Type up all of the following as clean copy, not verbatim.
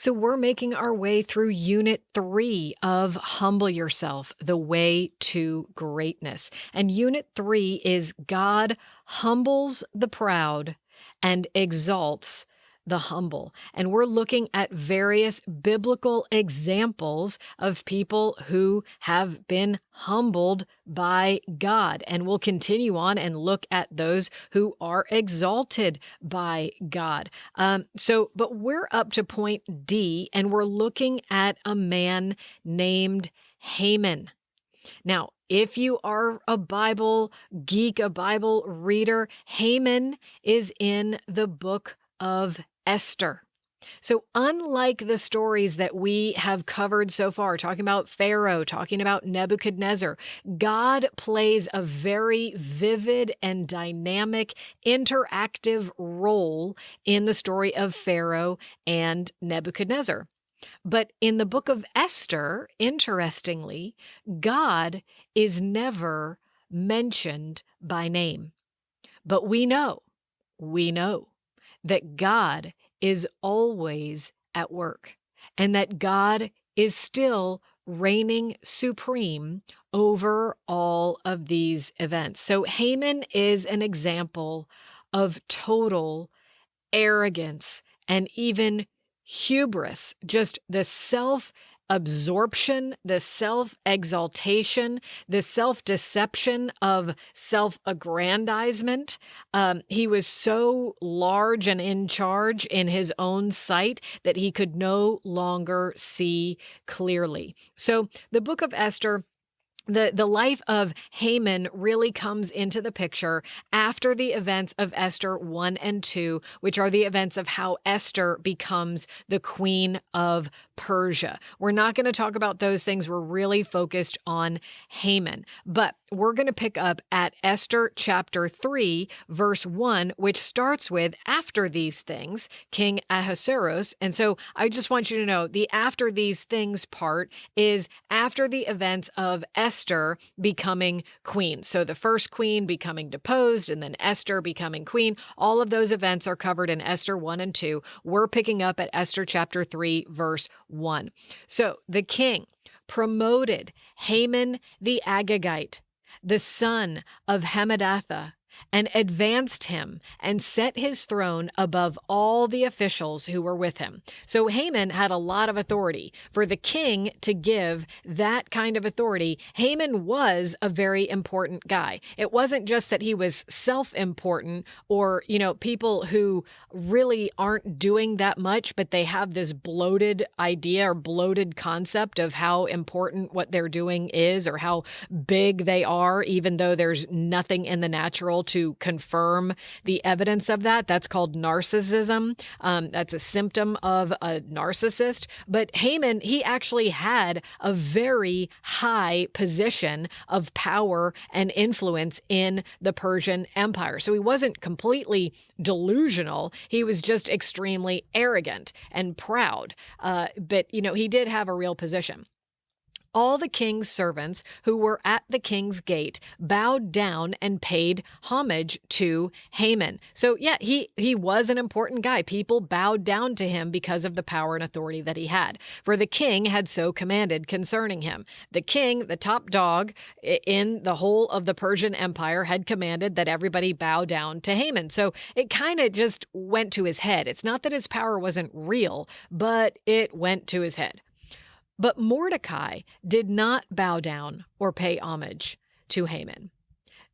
So we're making our way through Unit 3 of Humble Yourself, the Way to Greatness. And Unit 3 is God humbles the proud and exalts the humble. And we're looking at various biblical examples of people who have been humbled by God. And we'll continue on and look at those who are exalted by God. But we're up to point D, and we're looking at a man named Haman. Now, if you are a Bible geek, a Bible reader, Haman is in the book of Esther. So unlike the stories that we have covered so far, talking about Pharaoh, talking about Nebuchadnezzar, God plays a very vivid and dynamic, interactive role in the story of Pharaoh and Nebuchadnezzar. But in the book of Esther, interestingly, God is never mentioned by name. But we know that God is always at work and that God is still reigning supreme over all of these events. So Haman is an example of total arrogance and even hubris, just the self-absorption, the self-exaltation, the self-deception of self-aggrandizement. He was so large and in charge in his own sight that he could no longer see clearly. So the book of Esther, the life of Haman really comes into the picture after the events of Esther 1 and 2, which are the events of how Esther becomes the queen of Persia. We're not going to talk about those things. We're really focused on Haman. But we're going to pick up at Esther chapter 3, verse 1, which starts with, after these things, King Ahasuerus. And so I just want you to know the after these things part is after the events of Esther becoming queen. So the first queen becoming deposed and then Esther becoming queen. All of those events are covered in Esther 1 and 2. We're picking up at Esther chapter 3, verse 1. So the king promoted Haman the Agagite, the son of Hammedatha, and advanced him and set his throne above all the officials who were with him. So Haman had a lot of authority. For the king to give that kind of authority, Haman was a very important guy. It wasn't just that he was self-important or, people who really aren't doing that much, but they have this bloated idea or bloated concept of how important what they're doing is or how big they are, even though there's nothing in the natural to confirm the evidence of that. That's called narcissism. That's a symptom of a narcissist. But Haman, he actually had a very high position of power and influence in the Persian Empire. So he wasn't completely delusional. He was just extremely arrogant and proud. But he did have a real position. All the king's servants who were at the king's gate bowed down and paid homage to Haman. So yeah, he was an important guy. People bowed down to him because of the power and authority that he had. For the king had so commanded concerning him. The king, the top dog in the whole of the Persian Empire, had commanded that everybody bow down to Haman. So it kind of just went to his head. It's not that his power wasn't real, but it went to his head. But Mordecai did not bow down or pay homage to Haman.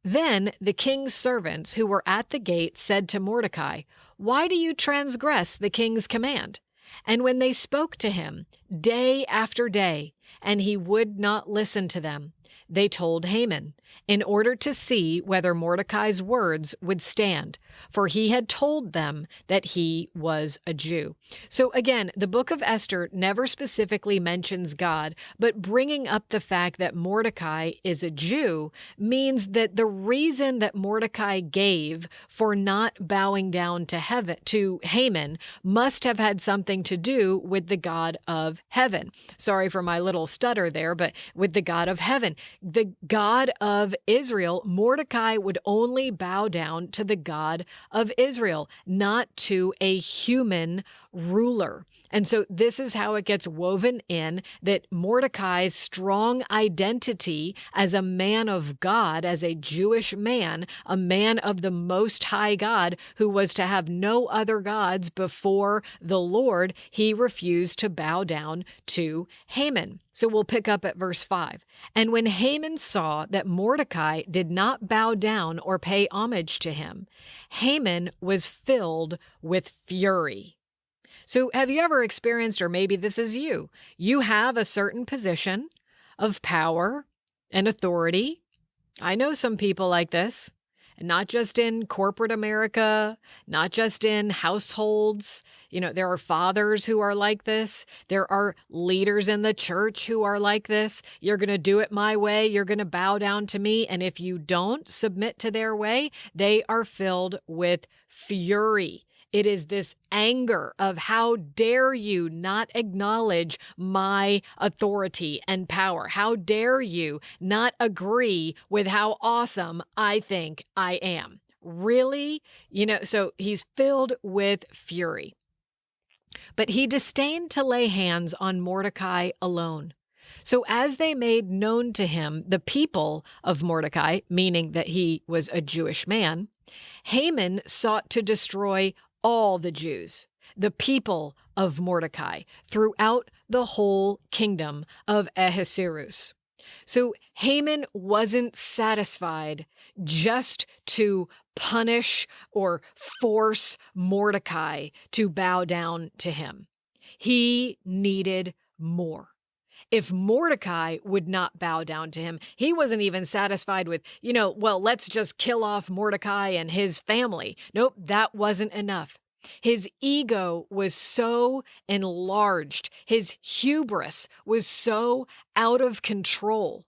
Then the king's servants who were at the gate said to Mordecai, "Why do you transgress the king's command?" And when they spoke to him day after day, and he would not listen to them, they told Haman, in order to see whether Mordecai's words would stand, for he had told them that he was a Jew. So again, the book of Esther never specifically mentions God, but bringing up the fact that Mordecai is a Jew means that the reason that Mordecai gave for not bowing down to Haman must have had something to do with the God of heaven. Sorry for my little stutter there, but with the God of heaven. The God of Israel, Mordecai would only bow down to the God of Israel, not to a human ruler. And so this is how it gets woven in that Mordecai's strong identity as a man of God, as a Jewish man, a man of the Most High God, who was to have no other gods before the Lord, he refused to bow down to Haman. So we'll pick up at verse 5. And when Haman saw that Mordecai did not bow down or pay homage to him, Haman was filled with fury. So have you ever experienced, or maybe this is you, you have a certain position of power and authority. I know some people like this, and not just in corporate America, not just in households. There are fathers who are like this. There are leaders in the church who are like this. You're going to do it my way. You're going to bow down to me. And if you don't submit to their way, they are filled with fury. It is this anger of how dare you not acknowledge my authority and power? How dare you not agree with how awesome I think I am? Really? So he's filled with fury. But he disdained to lay hands on Mordecai alone. So as they made known to him the people of Mordecai, meaning that he was a Jewish man, Haman sought to destroy all the Jews, the people of Mordecai, throughout the whole kingdom of Ahasuerus. So Haman wasn't satisfied just to punish or force Mordecai to bow down to him. He needed more. If Mordecai would not bow down to him, he wasn't even satisfied with, let's just kill off Mordecai and his family. Nope, that wasn't enough. His ego was so enlarged, his hubris was so out of control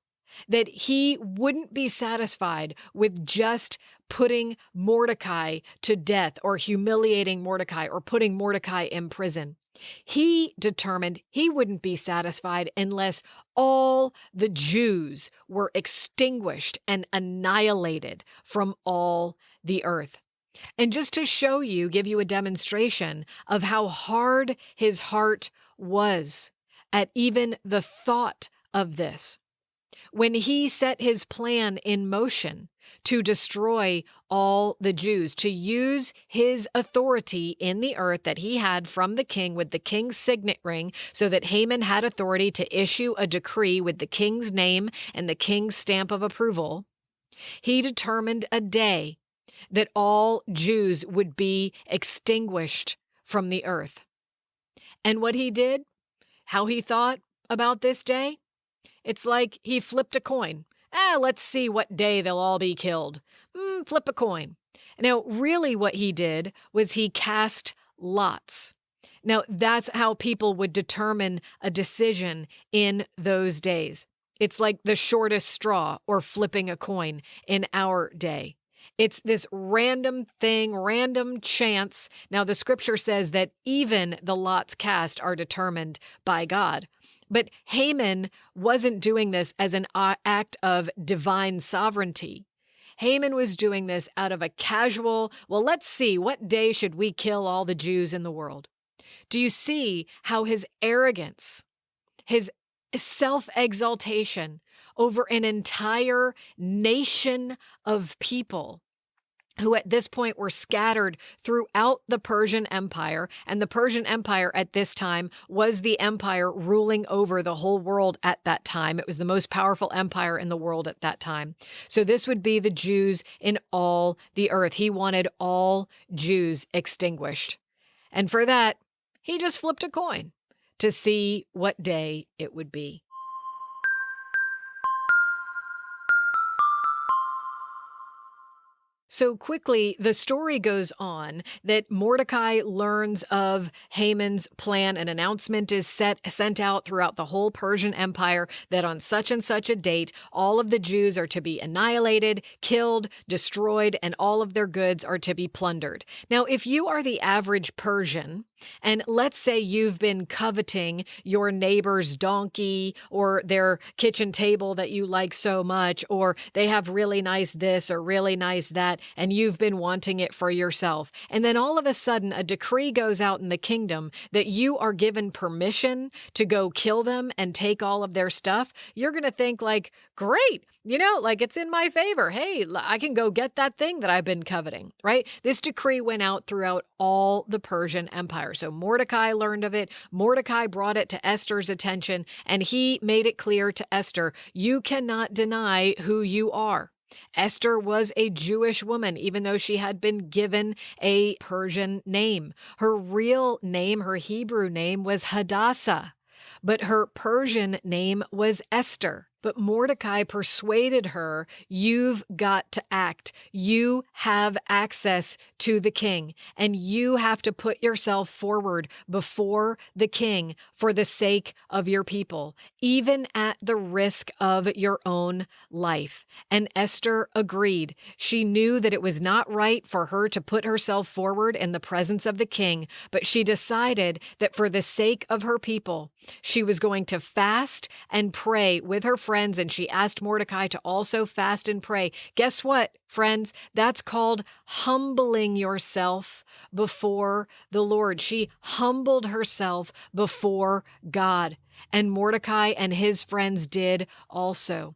that he wouldn't be satisfied with just putting Mordecai to death or humiliating Mordecai or putting Mordecai in prison. He determined he wouldn't be satisfied unless all the Jews were extinguished and annihilated from all the earth. And just to show you, give you a demonstration of how hard his heart was at even the thought of this. When he set his plan in motion to destroy all the Jews, to use his authority in the earth that he had from the king with the king's signet ring, so that Haman had authority to issue a decree with the king's name and the king's stamp of approval, he determined a day that all Jews would be extinguished from the earth. And what he did, how he thought about this day, it's like he flipped a coin. Let's see what day they'll all be killed. Flip a coin. Now, really what he did was he cast lots. Now, that's how people would determine a decision in those days. It's like the shortest straw or flipping a coin in our day. It's this random thing, random chance. Now, the scripture says that even the lots cast are determined by God. But Haman wasn't doing this as an act of divine sovereignty. Haman was doing this out of a casual, let's see, what day should we kill all the Jews in the world? Do you see how his arrogance, his self-exaltation over an entire nation of people who at this point were scattered throughout the Persian Empire, and the Persian Empire at this time was the empire ruling over the whole world at that time. It was the most powerful empire in the world at that time. So this would be the Jews in all the earth. He wanted all Jews extinguished. And for that, he just flipped a coin to see what day it would be. So quickly, the story goes on that Mordecai learns of Haman's plan. An announcement is sent out throughout the whole Persian Empire that on such and such a date, all of the Jews are to be annihilated, killed, destroyed, and all of their goods are to be plundered. Now, if you are the average Persian, And let's say you've been coveting your neighbor's donkey or their kitchen table that you like so much, or they have really nice this or really nice that, and you've been wanting it for yourself. And then all of a sudden, a decree goes out in the kingdom that you are given permission to go kill them and take all of their stuff. You're going to think like, great, like it's in my favor. Hey, I can go get that thing that I've been coveting, right? This decree went out throughout all the Persian Empire. So Mordecai learned of it. Mordecai brought it to Esther's attention, and he made it clear to Esther, you cannot deny who you are. Esther was a Jewish woman, even though she had been given a Persian name. Her real name, her Hebrew name, was Hadassah, but her Persian name was Esther. But Mordecai persuaded her, you've got to act. You have access to the king, and you have to put yourself forward before the king for the sake of your people, even at the risk of your own life. And Esther agreed. She knew that it was not right for her to put herself forward in the presence of the king, but she decided that for the sake of her people, she was going to fast and pray with her friends, and she asked Mordecai to also fast and pray. Guess what, friends? That's called humbling yourself before the Lord. She humbled herself before God, and Mordecai and his friends did also,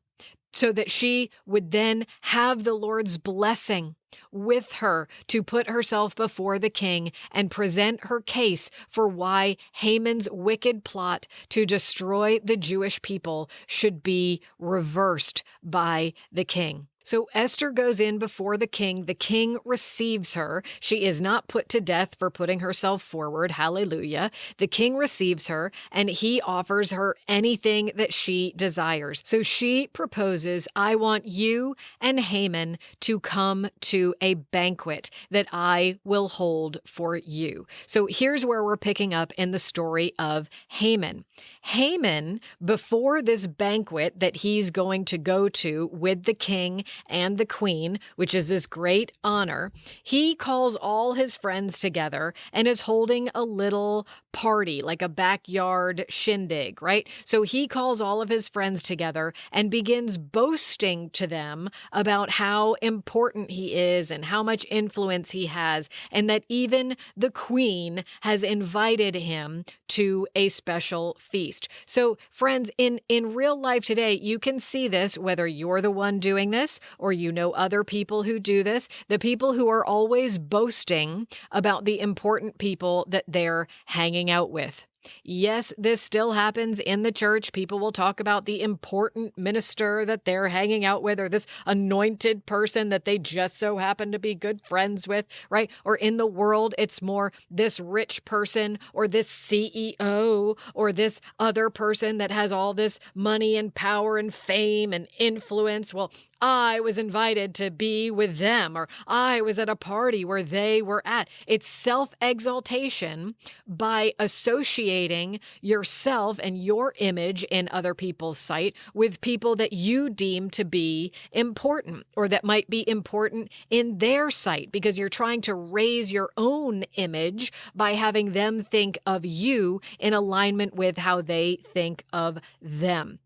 so that she would then have the Lord's blessing with her to put herself before the king and present her case for why Haman's wicked plot to destroy the Jewish people should be reversed by the king. So Esther goes in before the king. The king receives her. She is not put to death for putting herself forward. Hallelujah. The king receives her, and he offers her anything that she desires. So she proposes, I want you and Haman to come to a banquet that I will hold for you. So here's where we're picking up in the story of Haman. Haman, before this banquet that he's going to go to with the king and the queen, which is this great honor, he calls all his friends together and is holding a little party, like a backyard shindig, right? So he calls all of his friends together and begins boasting to them about how important he is and how much influence he has, and that even the queen has invited him to a special feast. So friends, in real life today, you can see this, whether you're the one doing this or you know other people who do this, the people who are always boasting about the important people that they're hanging out with. Yes, this still happens in the church. People will talk about the important minister that they're hanging out with, or this anointed person that they just so happen to be good friends with, right? Or in the world, it's more this rich person or this CEO or this other person that has all this money and power and fame and influence. Well, I was invited to be with them, or I was at a party where they were at. It's self-exaltation by associating yourself and your image in other people's sight with people that you deem to be important, or that might be important in their sight, because you're trying to raise your own image by having them think of you in alignment with how they think of them.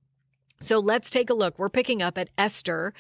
So let's take a look. We're picking up at Esther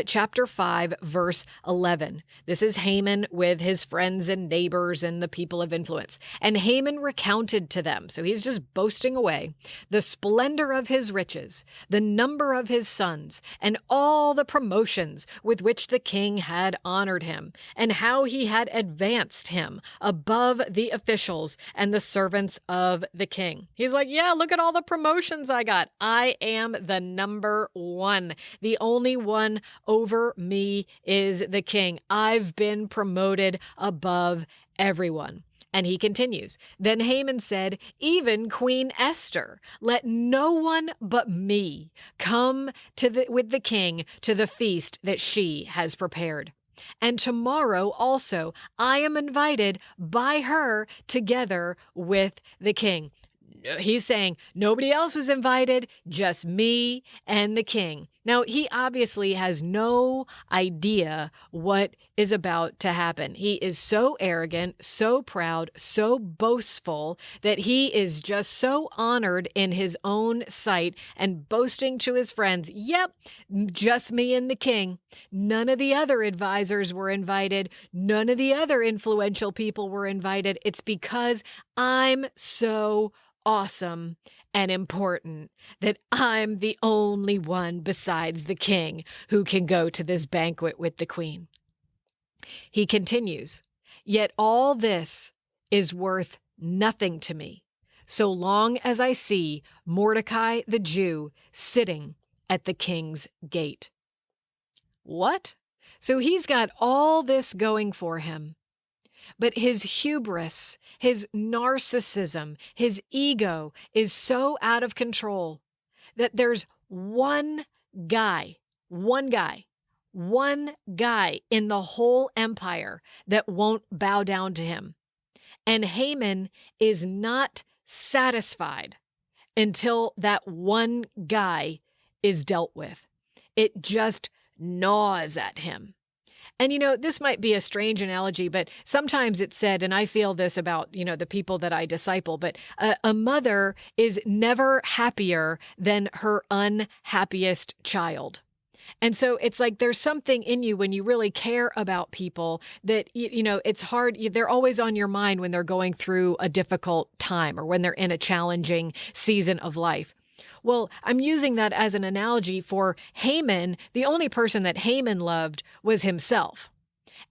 chapter 5, verse 11. This is Haman with his friends and neighbors and the people of influence. And Haman recounted to them, so he's just boasting away, the splendor of his riches, the number of his sons, and all the promotions with which the king had honored him, and how he had advanced him above the officials and the servants of the king. He's like, yeah, look at all the promotions I got. I am the number one. The only one over me is the king. I've been promoted above everyone. And he continues, then Haman said, even Queen Esther, let no one but me come with the king to the feast that she has prepared. And tomorrow also I am invited by her together with the king. he's saying nobody else was invited, just me and the king. Now, he obviously has no idea what is about to happen. He is so arrogant, so proud, so boastful that he is just so honored in his own sight and boasting to his friends, yep, just me and the king. None of the other advisors were invited. None of the other influential people were invited. It's because I'm so awesome and important that I'm the only one besides the king who can go to this banquet with the queen. He continues, yet all this is worth nothing to me, so long as I see Mordecai the Jew sitting at the king's gate. What? So he's got all this going for him. But his hubris, his narcissism, his ego is so out of control that there's one guy in the whole empire that won't bow down to him. And Haman is not satisfied until that one guy is dealt with. It just gnaws at him. And, this might be a strange analogy, but sometimes it's said, and I feel this about, the people that I disciple, but a mother is never happier than her unhappiest child. And so it's like there's something in you when you really care about people that, it's hard. They're always on your mind when they're going through a difficult time or when they're in a challenging season of life. Well, I'm using that as an analogy for Haman. The only person that Haman loved was himself.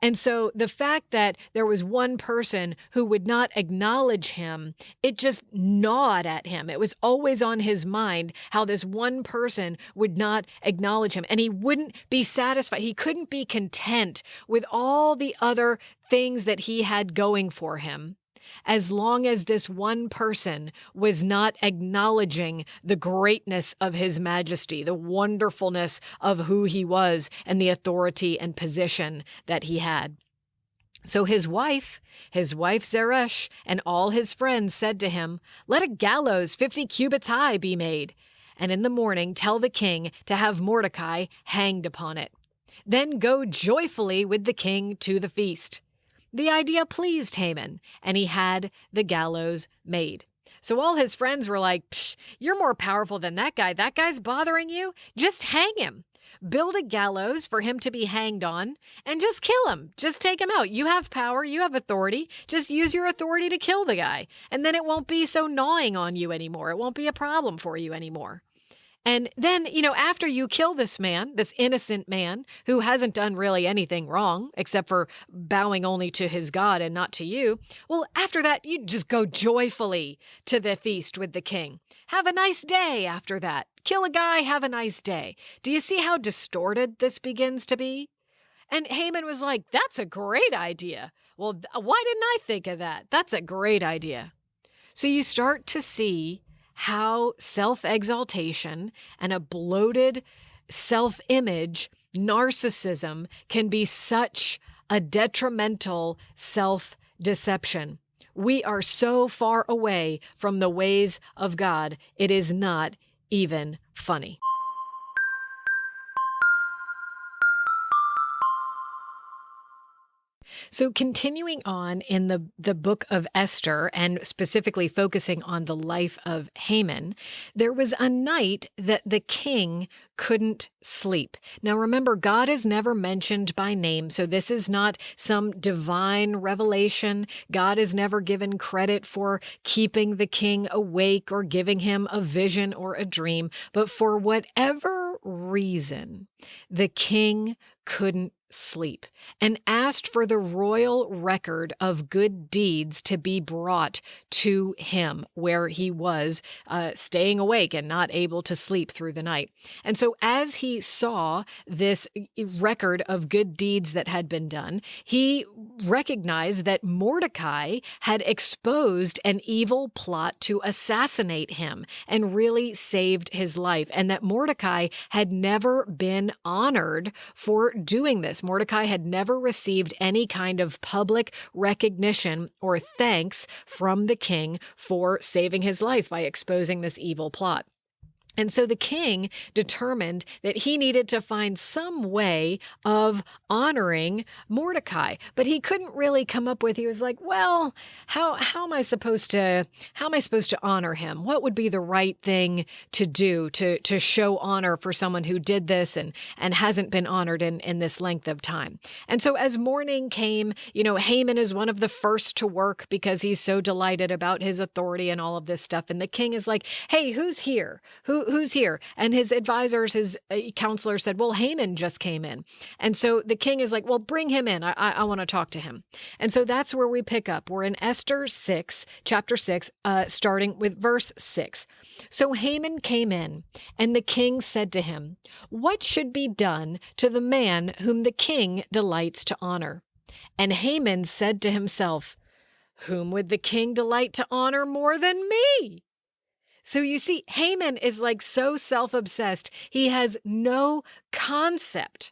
And so the fact that there was one person who would not acknowledge him, it just gnawed at him. It was always on his mind how this one person would not acknowledge him, and he wouldn't be satisfied. He couldn't be content with all the other things that he had going for him, as long as this one person was not acknowledging the greatness of his majesty, the wonderfulness of who he was, and the authority and position that he had. So his wife Zeresh, and all his friends said to him, "Let a gallows 50 cubits high be made, and in the morning tell the king to have Mordecai hanged upon it. Then go joyfully with the king to the feast." The idea pleased Haman, and he had the gallows made. So all his friends were like, "Psh, you're more powerful than that guy. That guy's bothering you? Just hang him. Build a gallows for him to be hanged on and just kill him. Just take him out. You have power. You have authority. Just use your authority to kill the guy. And then it won't be so gnawing on you anymore. It won't be a problem for you anymore. And then, after you kill this man, this innocent man who hasn't done really anything wrong except for bowing only to his God and not to you, well, after that, you just go joyfully to the feast with the king. Have a nice day after that. Kill a guy, have a nice day. Do you see how distorted this begins to be? And Haman was like, "That's a great idea. Well, why didn't I think of that? That's a great idea." So you start to see how self-exaltation and a bloated self-image, narcissism, can be such a detrimental self-deception. We are so far away from the ways of God, it is not even funny. So continuing on in the book of Esther, and specifically focusing on the life of Haman, there was a night that the king couldn't sleep. Now remember, God is never mentioned by name, so this is not some divine revelation. God is never given credit for keeping the king awake or giving him a vision or a dream, but for whatever reason, the king couldn't sleep and asked for the royal record of good deeds to be brought to him where he was staying awake and not able to sleep through the night. And so as he saw this record of good deeds that had been done, he recognized that Mordecai had exposed an evil plot to assassinate him and really saved his life, and that Mordecai had never been been honored for doing this. Mordecai had never received any kind of public recognition or thanks from the king for saving his life by exposing this evil plot. And so the king determined that he needed to find some way of honoring Mordecai, but he couldn't really come up with. He was like, "Well, how am I supposed to honor him? What would be the right thing to do to show honor for someone who did this and hasn't been honored in this length of time?" And so as morning came, Haman is one of the first to work because he's so delighted about his authority and all of this stuff. And the king is like, "Hey, who's here? Who's here?" And his advisors, his counselors said, "Well, Haman just came in." And so the king is like, "Well, bring him in. I want to talk to him." And so that's where we pick up. We're in Esther 6, chapter 6, starting with verse 6. "So Haman came in, and the king said to him, 'What should be done to the man whom the king delights to honor?' And Haman said to himself, 'Whom would the king delight to honor more than me?'" So you see, Haman is like so self-obsessed. He has no concept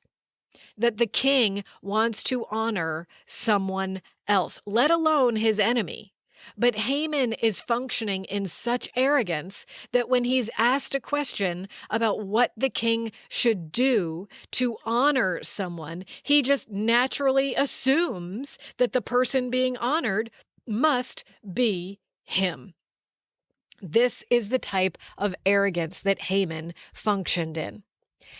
that the king wants to honor someone else, let alone his enemy. But Haman is functioning in such arrogance that when he's asked a question about what the king should do to honor someone, he just naturally assumes that the person being honored must be him. This is the type of arrogance that Haman functioned in.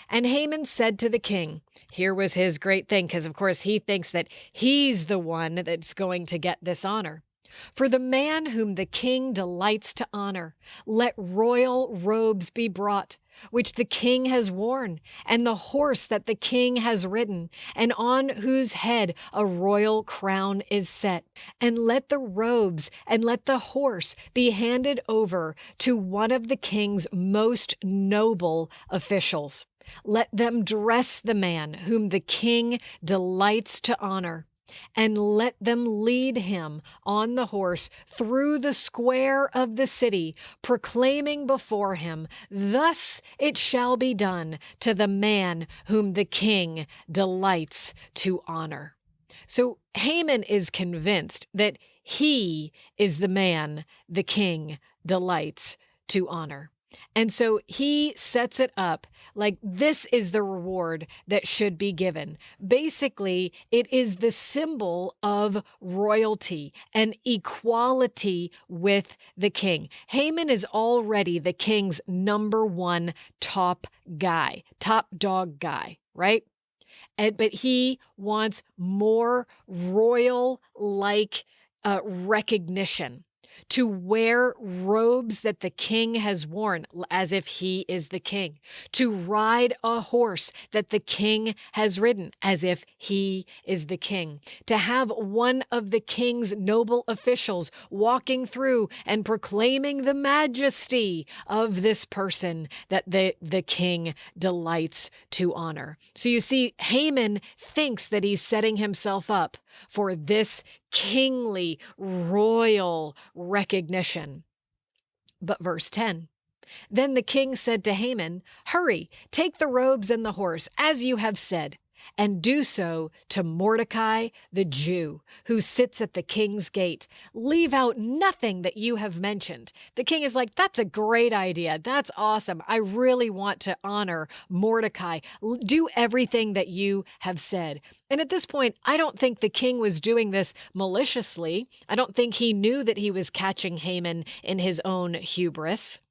And Haman said to the king, here was his great thing, because of course he thinks that he's the one that's going to get this honor. "For the man whom the king delights to honor, let royal robes be brought, which the king has worn, and the horse that the king has ridden, and on whose head a royal crown is set. And let the robes and let the horse be handed over to one of the king's most noble officials. Let them dress the man whom the king delights to honor, and let them lead him on the horse through the square of the city, proclaiming before him, 'Thus it shall be done to the man whom the king delights to honor.'" So Haman is convinced that he is the man the king delights to honor. And so he sets it up like this is the reward that should be given. Basically, it is the symbol of royalty and equality with the king. Haman is already the king's number one top guy, top dog guy, right? But he wants more royal-like recognition, to wear robes that the king has worn as if he is the king, to ride a horse that the king has ridden as if he is the king, to have one of the king's noble officials walking through and proclaiming the majesty of this person that the king delights to honor. So you see, Haman thinks that he's setting himself up for this kingly, royal recognition. But verse 10, "Then the king said to Haman, 'Hurry, take the robes and the horse, as you have said, and do so to Mordecai the Jew, who sits at the king's gate. Leave out nothing that you have mentioned.'" The king is like, "That's a great idea. That's awesome. I really want to honor Mordecai. Do everything that you have said." And at this point, I don't think the king was doing this maliciously. I don't think he knew that he was catching Haman in his own hubris.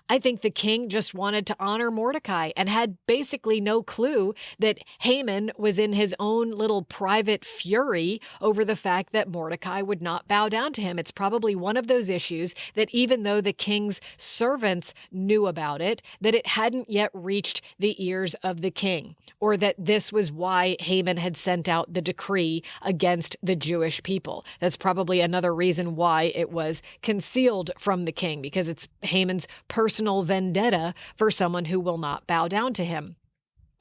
I think the king just wanted to honor Mordecai and had basically no clue that Haman was in his own little private fury over the fact that Mordecai would not bow down to him. It's probably one of those issues that even though the king's servants knew about it, that it hadn't yet reached the ears of the king, or that this was why Haman had sent out the decree against the Jewish people. That's probably another reason why it was concealed from the king, because it's Haman's personal vendetta for someone who will not bow down to him.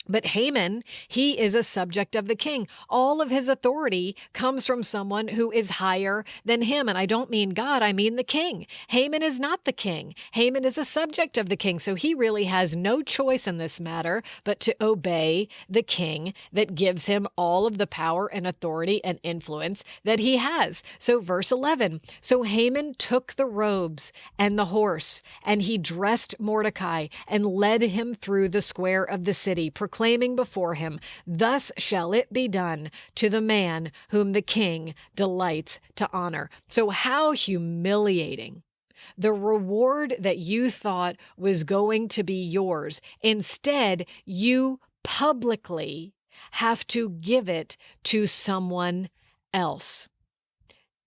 But Haman, he is a subject of the king. All of his authority comes from someone who is higher than him. And I don't mean God, I mean the king. Haman is not the king. Haman is a subject of the king. So he really has no choice in this matter but to obey the king that gives him all of the power and authority and influence that he has. So verse 11, so Haman took the robes and the horse, and he dressed Mordecai and led him through the square of the city, proclaiming before him, thus shall it be done to the man whom the king delights to honor. So how humiliating. The reward that you thought was going to be yours, instead, you publicly have to give it to someone else.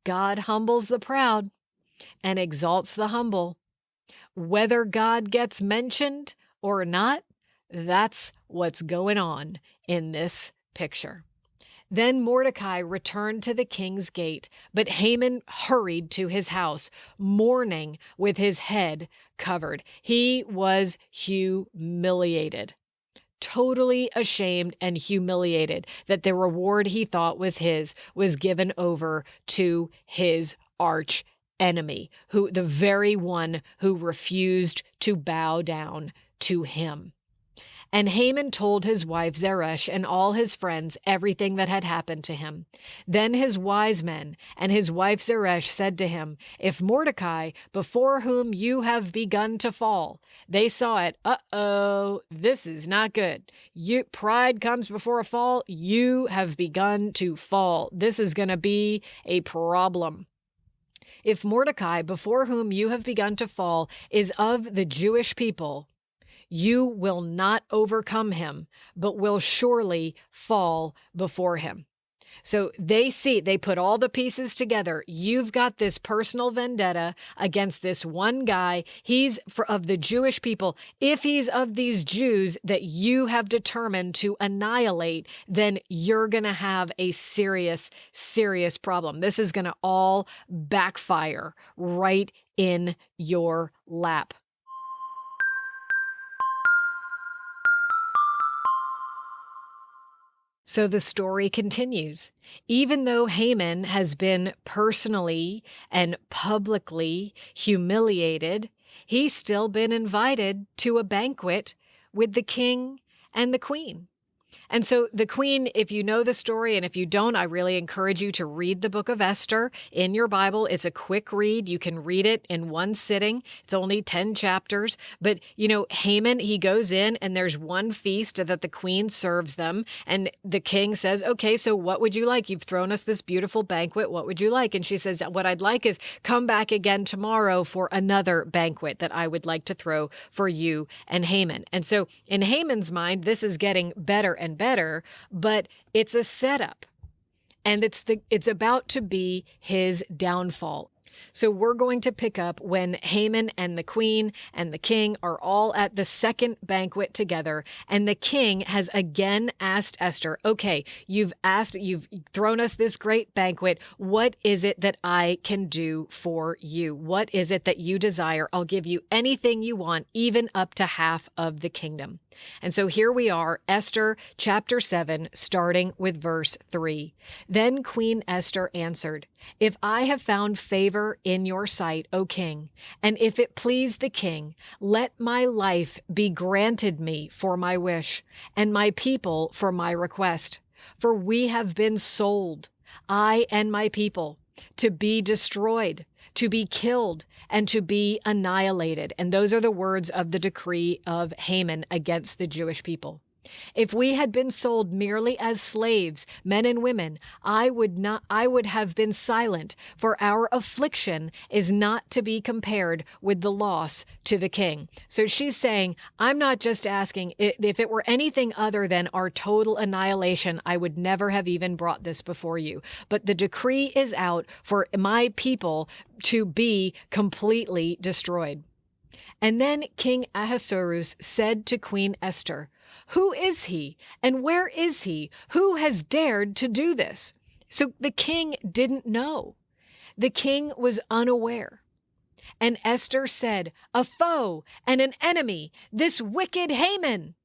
God humbles the proud and exalts the humble. Whether God gets mentioned or not, that's what's going on in this picture. Then Mordecai returned to the king's gate, but Haman hurried to his house, mourning with his head covered. He was humiliated, totally ashamed and humiliated that the reward he thought was his was given over to his arch enemy, who the very one who refused to bow down to him. And Haman told his wife Zeresh and all his friends everything that had happened to him. Then his wise men and his wife Zeresh said to him, if Mordecai, before whom you have begun to fall, they saw it, this is not good. Pride comes before a fall. You have begun to fall. This is going to be a problem. If Mordecai, before whom you have begun to fall, is of the Jewish people, you will not overcome him, but will surely fall before him. So they put all the pieces together. You've got this personal vendetta against this one guy. He's of the Jewish people. If he's of these Jews that you have determined to annihilate, then you're going to have a serious, serious problem. This is going to all backfire right in your lap. So the story continues. Even though Haman has been personally and publicly humiliated, he's still been invited to a banquet with the king and the queen. And so the queen, if you know the story, and if you don't, I really encourage you to read the book of Esther in your Bible. It's a quick read. You can read it in one sitting. It's only 10 chapters. But, Haman, he goes in and there's one feast that the queen serves them. And the king says, okay, so what would you like? You've thrown us this beautiful banquet. What would you like? And she says, what I'd like is come back again tomorrow for another banquet that I would like to throw for you and Haman. And so in Haman's mind, this is getting better and better, but it's a setup, and it's about to be his downfall. So we're going to pick up when Haman and the queen and the king are all at the second banquet together, and the king has again asked Esther, okay, you've thrown us this great banquet. What is it that I can do for you? What is it that you desire? I'll give you anything you want, even up to half of the kingdom. And so here we are, Esther chapter 7, starting with verse 3. Then Queen Esther answered, if I have found favor in your sight, O king, and if it please the king, let my life be granted me for my wish, and my people for my request. For we have been sold, I and my people, to be destroyed, to be killed, and to be annihilated. And those are the words of the decree of Haman against the Jewish people. If we had been sold merely as slaves, men and women, I would have been silent, for our affliction is not to be compared with the loss to the king. So she's saying, I'm not just asking, if it were anything other than our total annihilation, I would never have even brought this before you. But the decree is out for my people to be completely destroyed. And then King Ahasuerus said to Queen Esther, who is he, and where is he? Who has dared to do this? So the king didn't know. The king was unaware. And Esther said, a foe and an enemy, this wicked Haman.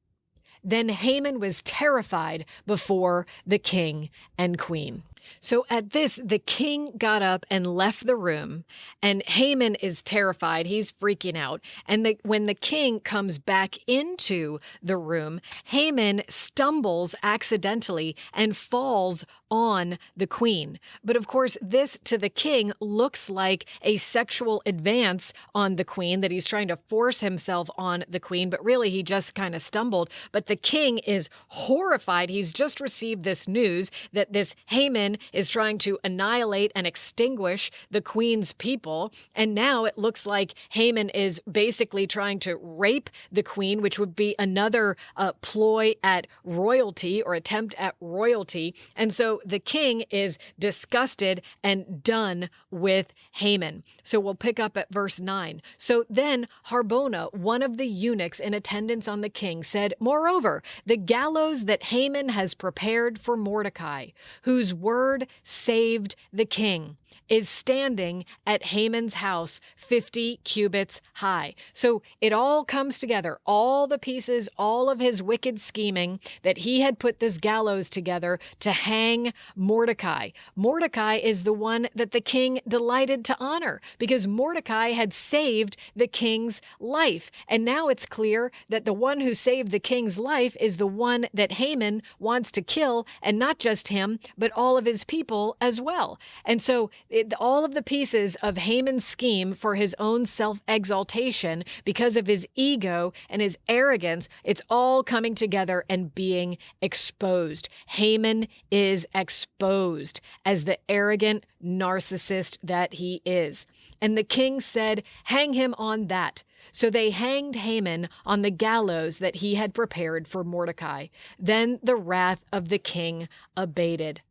Then Haman was terrified before the king and queen. So at this, the king got up and left the room, and Haman is terrified. He's freaking out. And when the king comes back into the room, Haman stumbles accidentally and falls on the queen. But of course, this to the king looks like a sexual advance on the queen, that he's trying to force himself on the queen, but really he just kind of stumbled. But the king is horrified. He's just received this news that this Haman is trying to annihilate and extinguish the queen's people. And now it looks like Haman is basically trying to rape the queen, which would be another ploy at royalty or attempt at royalty. And so the king is disgusted and done with Haman. So we'll pick up at verse 9. So then Harbona, one of the eunuchs in attendance on the king, said, "Moreover, the gallows that Haman has prepared for Mordecai, whose word saved the king, is standing at Haman's house 50 cubits high." So it all comes together, all the pieces, all of his wicked scheming, that he had put this gallows together to hang Mordecai. Mordecai is the one that the king delighted to honor because Mordecai had saved the king's life. And now it's clear that the one who saved the king's life is the one that Haman wants to kill, and not just him, but all of his people as well. And so all of the pieces of Haman's scheme for his own self-exaltation, because of his ego and his arrogance, it's all coming together and being exposed. Haman is exposed as the arrogant narcissist that he is. And the king said, "Hang him on that." So they hanged Haman on the gallows that he had prepared for Mordecai. Then the wrath of the king abated.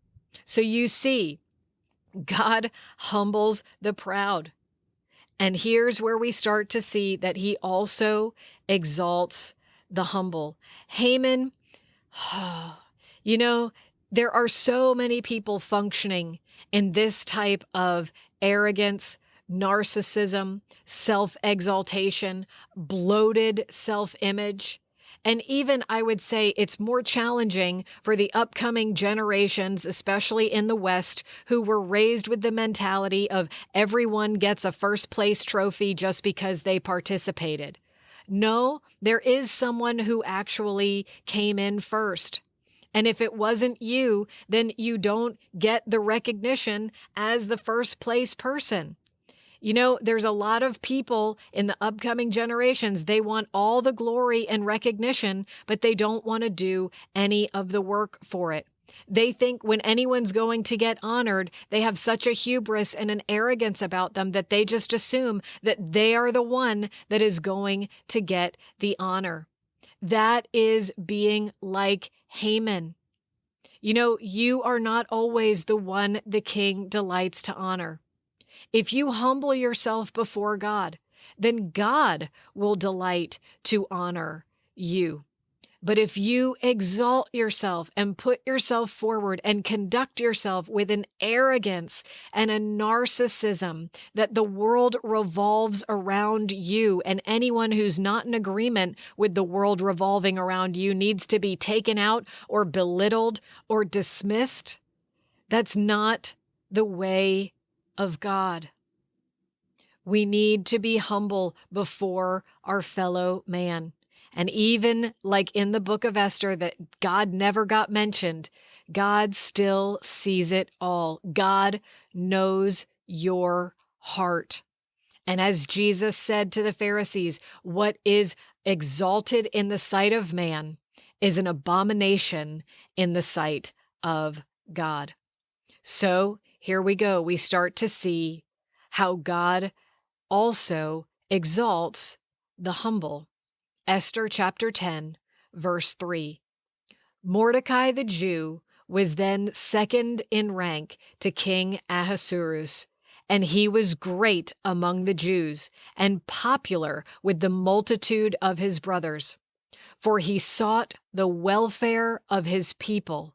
So you see, God humbles the proud. And here's where we start to see that he also exalts the humble. Haman, there are so many people functioning in this type of arrogance, narcissism, self-exaltation, bloated self-image. And even I would say it's more challenging for the upcoming generations, especially in the West, who were raised with the mentality of everyone gets a first place trophy just because they participated. No, there is someone who actually came in first. And if it wasn't you, then you don't get the recognition as the first place person. There's a lot of people in the upcoming generations, they want all the glory and recognition, but they don't want to do any of the work for it. They think when anyone's going to get honored, they have such a hubris and an arrogance about them that they just assume that they are the one that is going to get the honor. That is being like Haman. You are not always the one the king delights to honor. If you humble yourself before God, then God will delight to honor you. But if you exalt yourself and put yourself forward and conduct yourself with an arrogance and a narcissism that the world revolves around you, and anyone who's not in agreement with the world revolving around you needs to be taken out or belittled or dismissed, that's not the way of God. We need to be humble before our fellow man. And even like in the book of Esther, that God never got mentioned, God still sees it all. God knows your heart. And as Jesus said to the Pharisees, what is exalted in the sight of man is an abomination in the sight of God. So here we go. We start to see how God also exalts the humble. Esther chapter 10, verse 3. Mordecai the Jew was then second in rank to King Ahasuerus, and he was great among the Jews and popular with the multitude of his brothers, for he sought the welfare of his people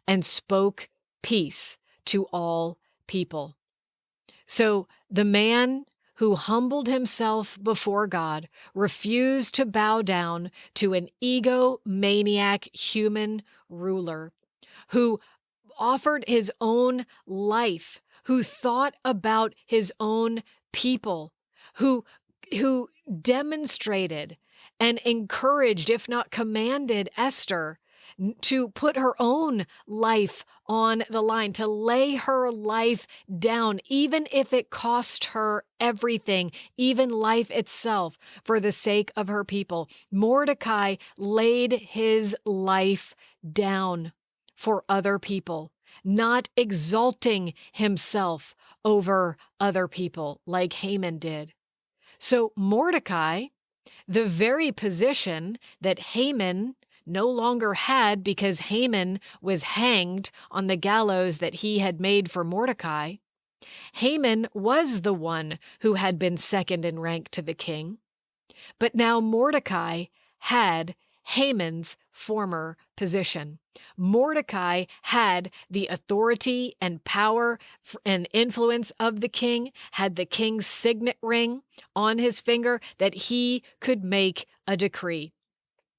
and spoke peace to all people. So the man who humbled himself before God, refused to bow down to an egomaniac human ruler, who offered his own life, who thought about his own people, who who demonstrated and encouraged, if not commanded, Esther to put her own life on the line, to lay her life down, even if it cost her everything, even life itself, for the sake of her people. Mordecai laid his life down for other people, not exalting himself over other people like Haman did. So Mordecai, the very position that Haman no longer had because Haman was hanged on the gallows that he had made for Mordecai, Haman was the one who had been second in rank to the king. But now Mordecai had Haman's former position. Mordecai had the authority and power and influence of the king, had the king's signet ring on his finger that he could make a decree.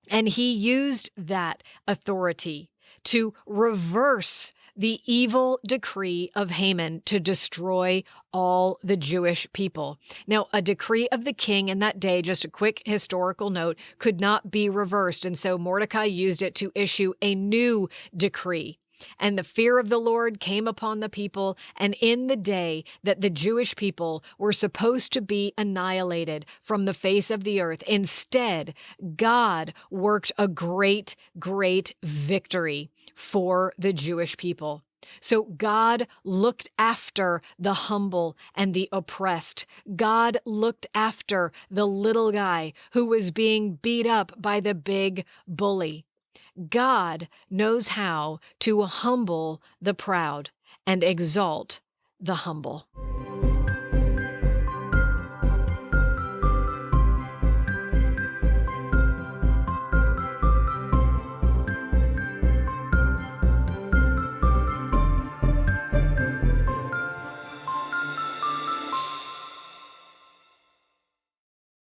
And he used that authority to reverse the evil decree of Haman to destroy all the Jewish people. Now, a decree of the king in that day, just a quick historical note, could not be reversed. And so Mordecai used it to issue a new decree. And the fear of the Lord came upon the people. And in the day that the Jewish people were supposed to be annihilated from the face of the earth, instead, God worked a great, great victory for the Jewish people. So God looked after the humble and the oppressed. God looked after the little guy who was being beat up by the big bully. God knows how to humble the proud and exalt the humble.